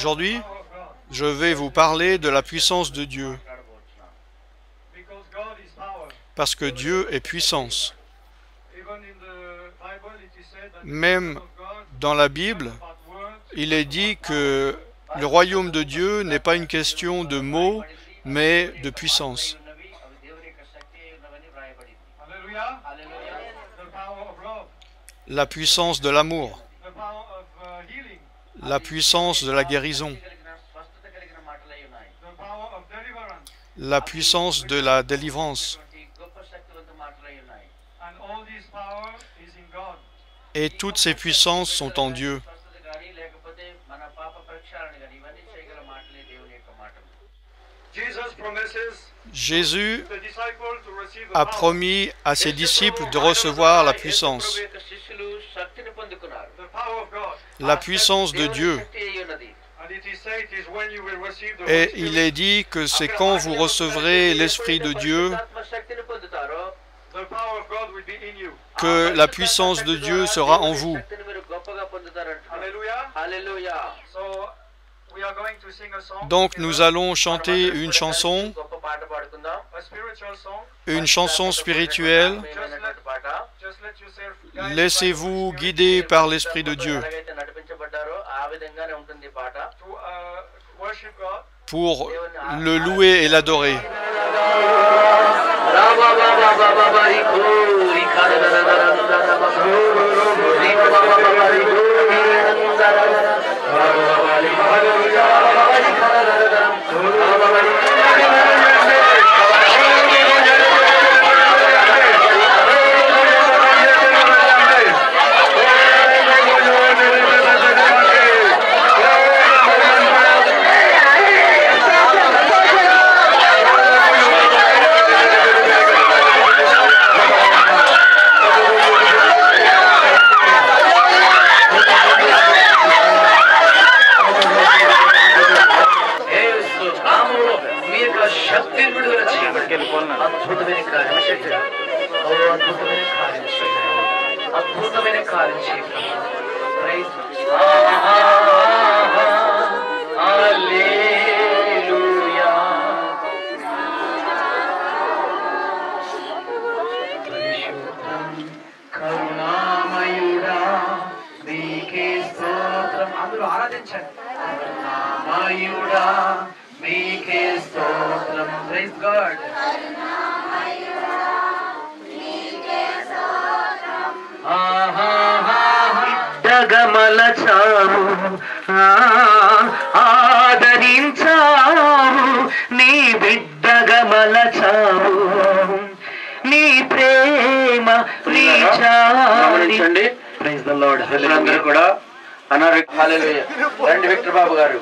Aujourd'hui, je vais vous parler de la puissance de Dieu. Parce que Dieu est puissance. Même dans la Bible, il est dit que le royaume de Dieu n'est pas une question de mots, mais de puissance. La puissance de l'amour, la puissance de la guérison, la puissance de la délivrance. Et toutes ces puissances sont en Dieu. Jésus a promis à ses disciples de recevoir la puissance. La puissance de Dieu. Et il est dit que c'est quand vous recevrez l'Esprit de Dieu que la puissance de Dieu sera en vous. Donc nous allons chanter une chanson spirituelle. Laissez-vous guider par l'Esprit de Dieu pour le louer et l'adorer. Praise the Lord. Hallelujah. Randy Victor Babu garu.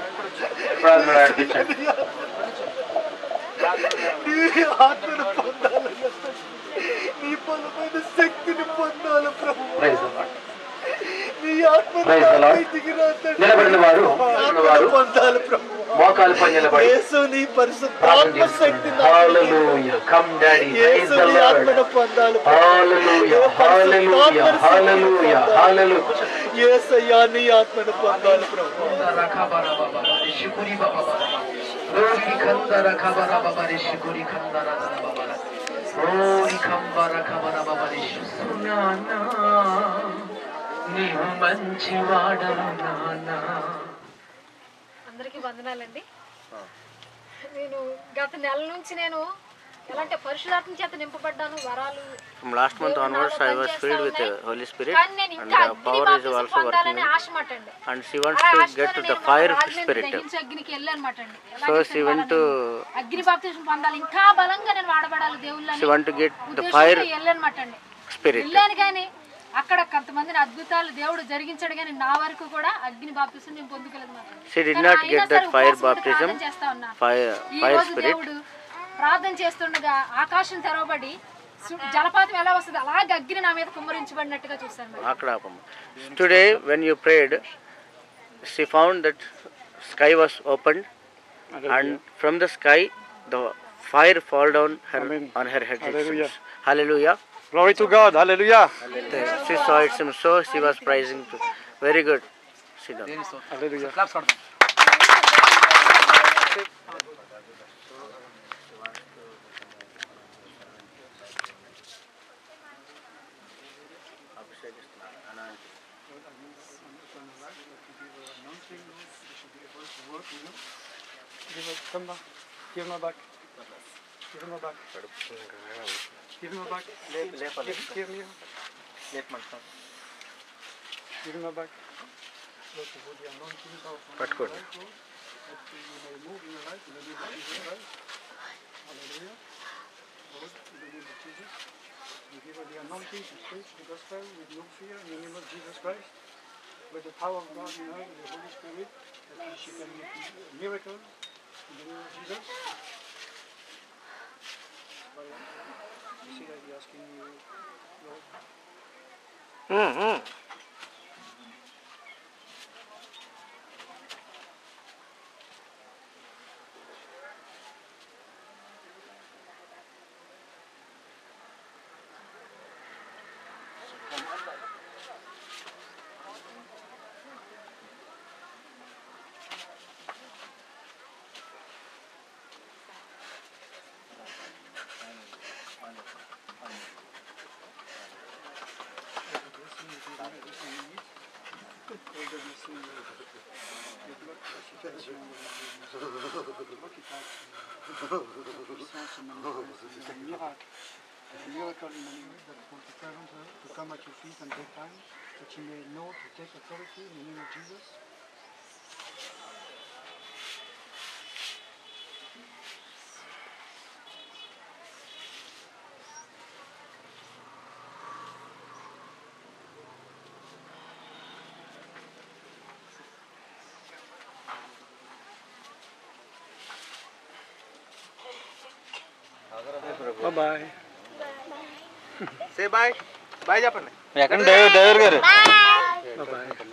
Praise the Lord. Praise the Lord. నిలబడిన వారు మోకాలు పై నిలబడి hallelujah come daddy praise the Lord hallelujah hallelujah hallelujah hallelujah యేసయ్యా నీ ఆత్మను పొందాలి ప్రభు రఖబరా బాబా శుక్రీ బాబా రోరి ఖందరా ఖబరా బాబా శుక్రీ ఖందరా బాబా రోరి ఖంబరా ఖబరా బాబా సునానా నీవు మంచివాడవు నానా. అందరికీ వందనాలండి. నేను గత నెల నుంచి ఎలాంటి పరిశుద్ధాత్మ చేత నింపబడ్డాను. వరాలు From last month onwards I was filled with the Holy Spirit and the power is also working in me. And she wants to get to the fire spirit. అగ్నికి వెళ్ళానమాటండి. So she went to అగ్ని బాప్తిస్మం పొందాలి, ఇంకా బలంగా నేను వాడబడాలి దేవుళ్ళని. She want to get the fire వెళ్ళానమాటండి. spirit. వెళ్ళాను కానీ అక్కడ కొంతమందిని అద్భుతాలు దేవుడు జరిగించాడు కానీ నా వరకు కూడా అగ్ని బాప్తిస్మం నేను పొందుకోలేదు మాట. She did not get that fire baptism, fire spirit. ప్రార్థన చేస్తుండగా ఆకాశం తెరవబడి జలపాతం ఎలా వస్తుంది అలాగే అగ్ని నా మీద కుమ్మరించబడినట్టుగా చూశాను. Today when you prayed, she found that sky was opened and from the sky the fire fall down on her head. Hallelujah. Hallelujah. Glory to God. Hallelujah. She saw it, so she was praising too. Very good. Sit down. Hallelujah. good, you know. Come back. Give him a back. Give him a back. Give him a back. Give me. Give him a back. Let the anointing of పట్టుకోండి. that you may move in your life in the name of Jesus Christ. Hallelujah. Lord, in the name of Jesus. We give her the anointing to preach the gospel with no fear in the name of Jesus Christ. With the power of God in her, the Holy Spirit, that she can make miracles in the name of Jesus. You see that he's asking you, Lord. Miracle in the name that will prepare her to come at your feet and take time, that she may know to take authority in the name of Jesus. Bye. Say bye. Bye చెప్పండి. ఎక్కడ driver గారు Bye bye.